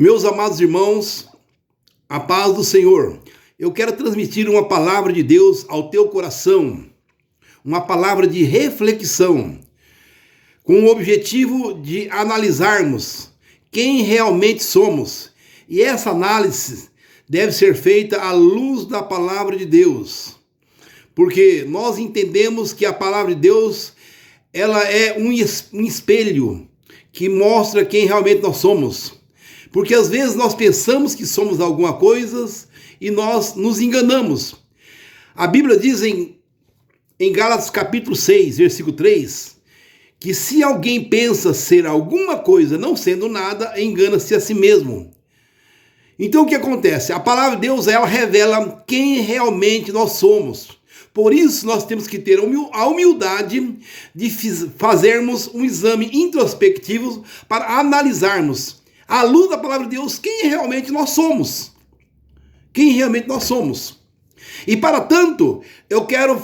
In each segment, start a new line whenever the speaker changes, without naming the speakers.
Meus amados irmãos, a paz do Senhor. Eu quero transmitir uma palavra de Deus ao teu coração, uma palavra de reflexão, com o objetivo de analisarmos quem realmente somos. E essa análise deve ser feita à luz da palavra de Deus, porque nós entendemos que a palavra de Deus ela é um espelho que mostra quem realmente nós somos. Porque às vezes nós pensamos que somos alguma coisa e nós nos enganamos. A Bíblia diz em Gálatas capítulo 6, versículo 3, que se alguém pensa ser alguma coisa não sendo nada, engana-se a si mesmo. Então o que acontece? A palavra de Deus ela revela quem realmente nós somos. Por isso nós temos que ter a humildade de fazermos um exame introspectivo para analisarmos à luz da palavra de Deus, quem realmente nós somos. Quem realmente nós somos. E para tanto, eu quero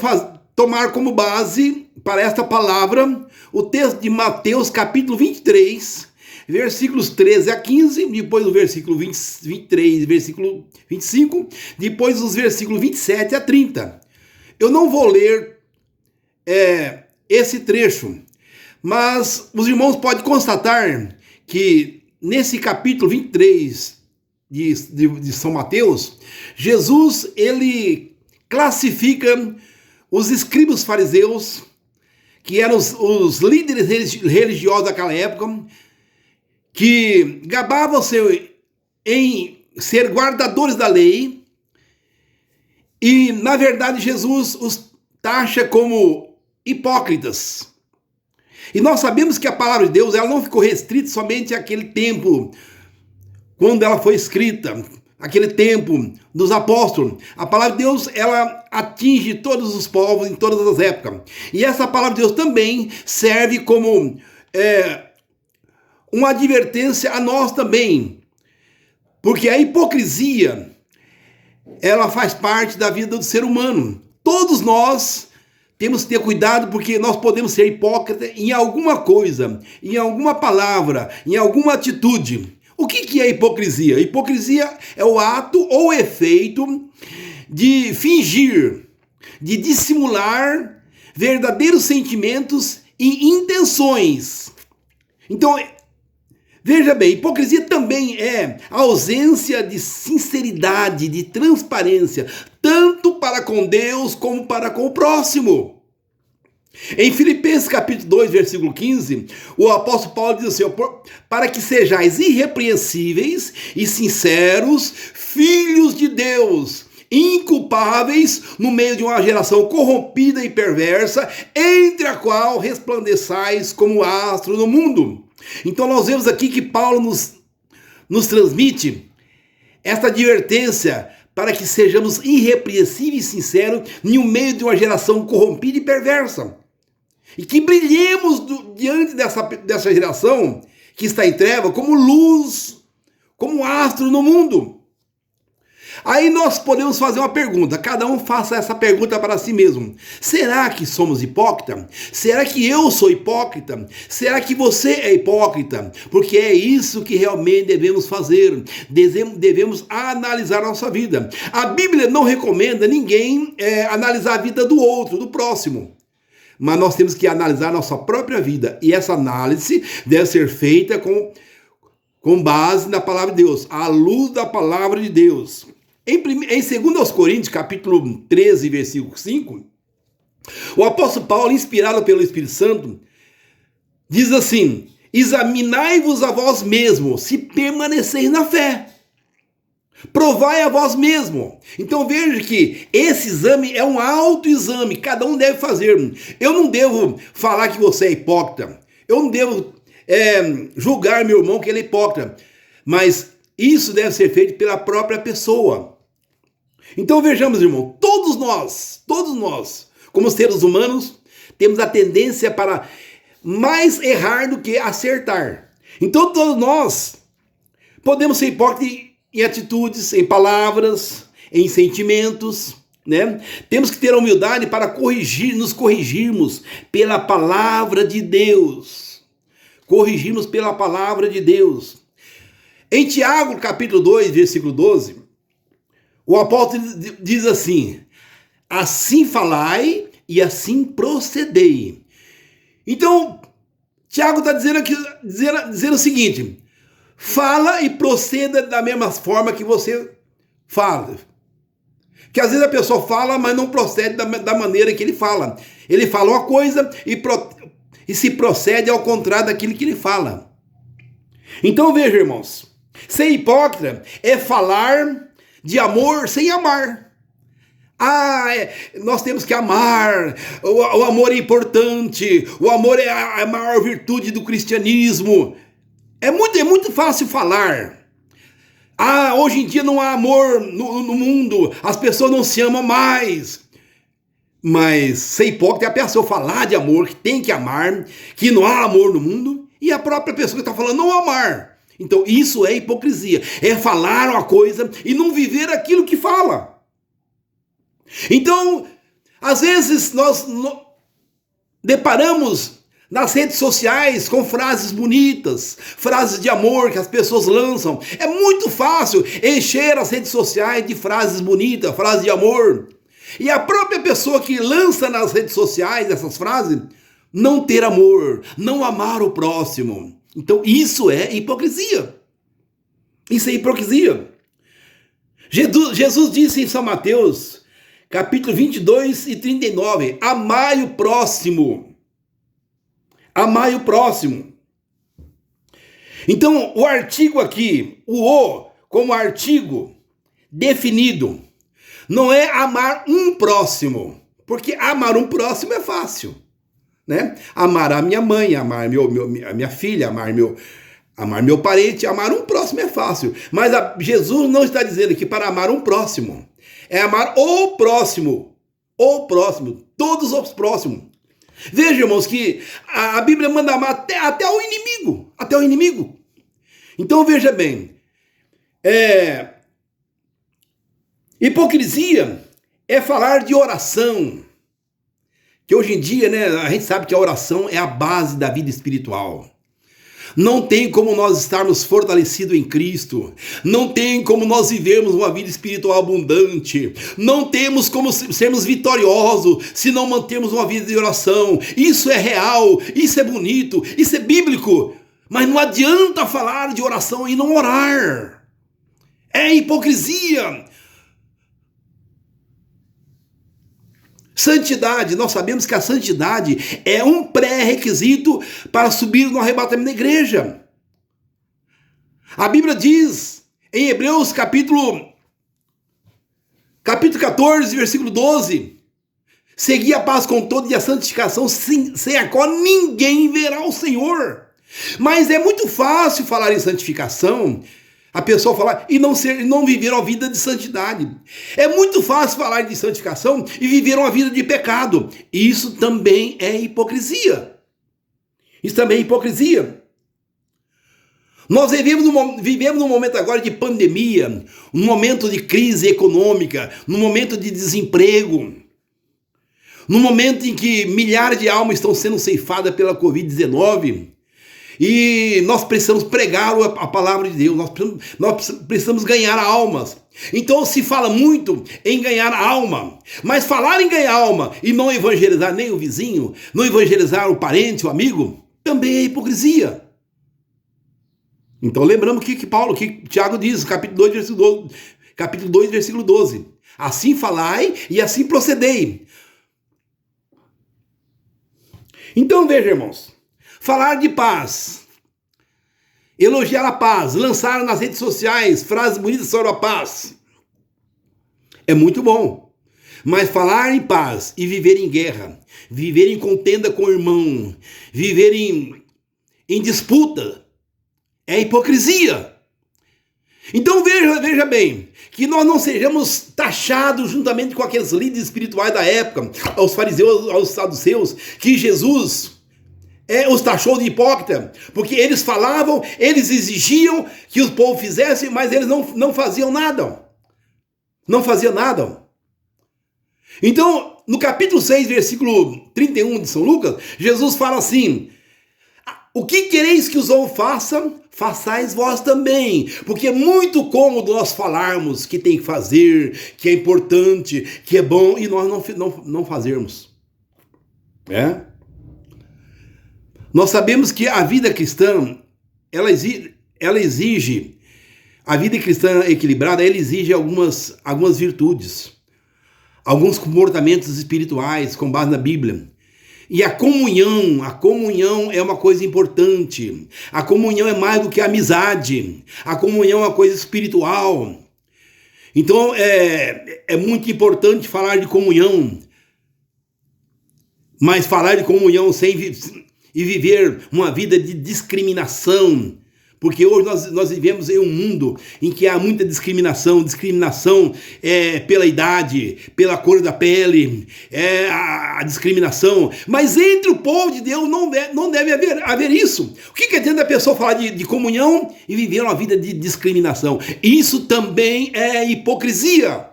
tomar como base para esta palavra o texto de Mateus capítulo 23, versículos 13 a 15, depois o versículo 23, versículo 25, depois os versículos 27 a 30. Eu não vou ler esse trecho, mas os irmãos podem constatar que nesse capítulo 23 de São Mateus, Jesus, ele classifica os escribas fariseus, que eram os líderes religiosos daquela época, que gabavam-se em ser guardadores da lei, e, na verdade, Jesus os taxa como hipócritas. E nós sabemos que a palavra de Deus ela não ficou restrita somente àquele tempo, quando ela foi escrita, aquele tempo dos apóstolos. A palavra de Deus ela atinge todos os povos em todas as épocas. E essa palavra de Deus também serve como uma advertência a nós também. Porque a hipocrisia, ela faz parte da vida do ser humano. Todos nós temos que ter cuidado porque nós podemos ser hipócritas em alguma coisa, em alguma palavra, em alguma atitude. O que é hipocrisia? Hipocrisia é o ato ou efeito de fingir, de dissimular verdadeiros sentimentos e intenções. Então, veja bem, hipocrisia também é a ausência de sinceridade, de transparência, tanto para com Deus como para com o próximo. Em Filipenses capítulo 2, versículo 15, o apóstolo Paulo diz assim, para que sejais irrepreensíveis e sinceros, filhos de Deus, inculpáveis no meio de uma geração corrompida e perversa, entre a qual resplandeçais como astro no mundo. Então nós vemos aqui que Paulo nos transmite esta advertência para que sejamos irrepreensíveis e sinceros no meio de uma geração corrompida e perversa. E que brilhemos diante dessa geração que está em treva como luz, como astro no mundo. Aí nós podemos fazer uma pergunta, cada um faça essa pergunta para si mesmo. Será que somos hipócritas? Será que eu sou hipócrita? Será que você é hipócrita? Porque é isso que realmente devemos fazer. Devemos analisar a nossa vida. A Bíblia não recomenda ninguém analisar a vida do outro, do próximo. Mas nós temos que analisar a nossa própria vida. E essa análise deve ser feita com base na palavra de Deus, à luz da palavra de Deus. Em 2 Coríntios, capítulo 13, versículo 5, o apóstolo Paulo, inspirado pelo Espírito Santo, diz assim, examinai-vos a vós mesmos, se permaneceis na fé. Provai a vós mesmo. Então veja que esse exame é um autoexame, cada um deve fazer. Eu não devo falar que você é hipócrita. Eu não devo julgar meu irmão que ele é hipócrita. Mas isso deve ser feito pela própria pessoa. Então vejamos, irmão, todos nós, como seres humanos, temos a tendência para mais errar do que acertar. Então todos nós podemos ser hipócritas em atitudes, em palavras, em sentimentos, né? Temos que ter a humildade para nos corrigirmos pela palavra de Deus. Corrigirmos pela palavra de Deus. Em Tiago, capítulo 2, versículo 12, o apóstolo diz assim: assim falai e assim procedei. Então, Tiago está dizendo o seguinte: fala e proceda da mesma forma que você fala. Que às vezes a pessoa fala, mas não procede da maneira que ele fala. Ele fala uma coisa e se procede ao contrário daquilo que ele fala. Então veja, irmãos, ser hipócrita é falar de amor sem amar. Nós temos que amar, o amor é importante, o amor é a maior virtude do cristianismo. É muito fácil falar. Hoje em dia não há amor no mundo, as pessoas não se amam mais. Mas ser hipócrita é a pessoa falar de amor, que tem que amar, que não há amor no mundo, e a própria pessoa que está falando não amar. Então isso é hipocrisia, é falar uma coisa e não viver aquilo que fala. Então, às vezes nós deparamos nas redes sociais com frases bonitas, frases de amor que as pessoas lançam. É muito fácil encher as redes sociais de frases bonitas, frases de amor. E a própria pessoa que lança nas redes sociais essas frases não ter amor, não amar o próximo. Então isso é hipocrisia. Isso é hipocrisia. Jesus disse em São Mateus, capítulo 22 e 39, amai o próximo. Amai o próximo. Então, o artigo aqui, como artigo definido, não é amar um próximo, porque amar um próximo é fácil, né? Amar a minha mãe, amar a minha filha, amar meu parente, amar um próximo é fácil. Mas Jesus não está dizendo que para amar um próximo, é amar o próximo, todos os próximos. Veja, irmãos, que a Bíblia manda amar até o inimigo. Então veja bem, hipocrisia é falar de oração, que hoje em dia, né, a gente sabe que a oração é a base da vida espiritual. Não tem como nós estarmos fortalecidos em Cristo. Não tem como nós vivermos uma vida espiritual abundante. Não temos como sermos vitoriosos se não mantermos uma vida de oração. Isso é real, isso é bonito, isso é bíblico. Mas não adianta falar de oração e não orar. É hipocrisia. Santidade, nós sabemos que a santidade é um pré-requisito para subir no arrebatamento da igreja. A Bíblia diz em Hebreus capítulo 14, versículo 12, segui a paz com todos e a santificação, sem a qual ninguém verá o Senhor. Mas é muito fácil falar em santificação, a pessoa falar e não viver uma vida de santidade. É muito fácil falar de santificação e viver uma vida de pecado. Isso também é hipocrisia. Isso também é hipocrisia. Nós vivemos num momento agora de pandemia, num momento de crise econômica, num momento de desemprego, num momento em que milhares de almas estão sendo ceifadas pela Covid-19. E nós precisamos pregar a palavra de Deus, nós precisamos ganhar almas. Então se fala muito em ganhar alma, mas falar em ganhar alma e não evangelizar nem o vizinho, não evangelizar o parente, o amigo, também é hipocrisia. Então lembramos que Tiago diz, capítulo 2, versículo 12. Assim falai e assim procedei. Então veja, irmãos, falar de paz, elogiar a paz, lançar nas redes sociais frases bonitas sobre a paz, é muito bom. Mas falar em paz e viver em guerra, viver em contenda com o irmão, viver em disputa, é hipocrisia. Então veja bem, que nós não sejamos taxados juntamente com aqueles líderes espirituais da época, aos fariseus, aos saduceus, que Jesus os taxou de hipócrita, porque eles falavam, eles exigiam que o povo fizesse, mas eles não faziam nada. Não faziam nada. Então, no capítulo 6, versículo 31 de São Lucas, Jesus fala assim: O que quereis que os outros façam, façais vós também. Porque é muito cômodo nós falarmos que tem que fazer, que é importante, que é bom, e nós não fazermos. É? Nós sabemos que a vida cristã, ela exige, a vida cristã equilibrada, ela exige algumas virtudes, alguns comportamentos espirituais com base na Bíblia. E a comunhão é uma coisa importante. A comunhão é mais do que a amizade. A comunhão é uma coisa espiritual. Então é muito importante falar de comunhão. Mas falar de comunhão e viver uma vida de discriminação. Porque hoje nós vivemos em um mundo em que há muita discriminação pela idade, pela cor da pele, a discriminação. Mas entre o povo de Deus não deve haver isso. O que adianta a pessoa falar de comunhão e viver uma vida de discriminação? Isso também é hipocrisia.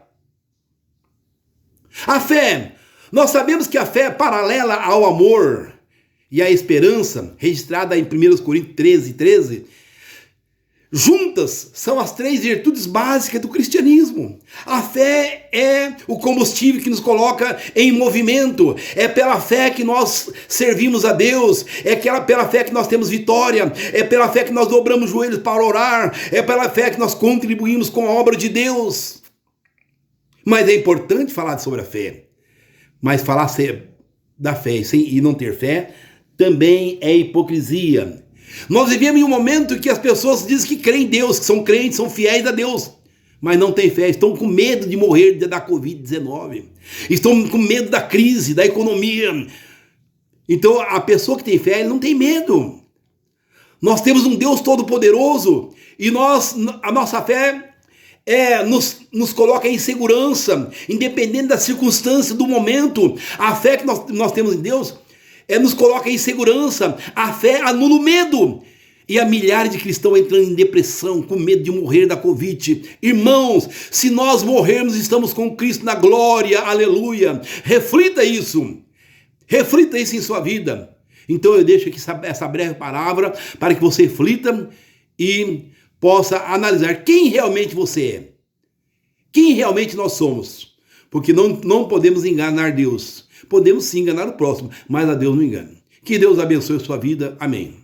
A fé, nós sabemos que a fé é paralela ao amor e à esperança, registrada em 1 Coríntios 13. Juntas são as 3 virtudes básicas do cristianismo. A fé é o combustível que nos coloca em movimento. É pela fé que nós servimos a Deus. É pela fé que nós temos vitória. É pela fé que nós dobramos os joelhos para orar. É pela fé que nós contribuímos com a obra de Deus. Mas é importante falar sobre a fé. Mas falar da fé e não ter fé também é hipocrisia. Nós vivemos em um momento que as pessoas dizem que creem em Deus, que são crentes, são fiéis a Deus, mas não têm fé, estão com medo de morrer da Covid-19, estão com medo da crise, da economia. Então a pessoa que tem fé, ele não tem medo. Nós temos um Deus todo-poderoso e a nossa fé nos coloca em segurança, independente da circunstância, do momento. A fé que nós temos em Deus nos coloca em segurança. A fé anula o medo. E há milhares de cristãos entrando em depressão, com medo de morrer da Covid. Irmãos, se nós morrermos, estamos com Cristo na glória, aleluia. Reflita isso em sua vida. Então eu deixo aqui essa breve palavra para que você reflita e possa analisar quem realmente você é. Quem realmente nós somos. Porque não podemos enganar Deus. Podemos sim enganar o próximo, mas a Deus não engana. Que Deus abençoe a sua vida. Amém.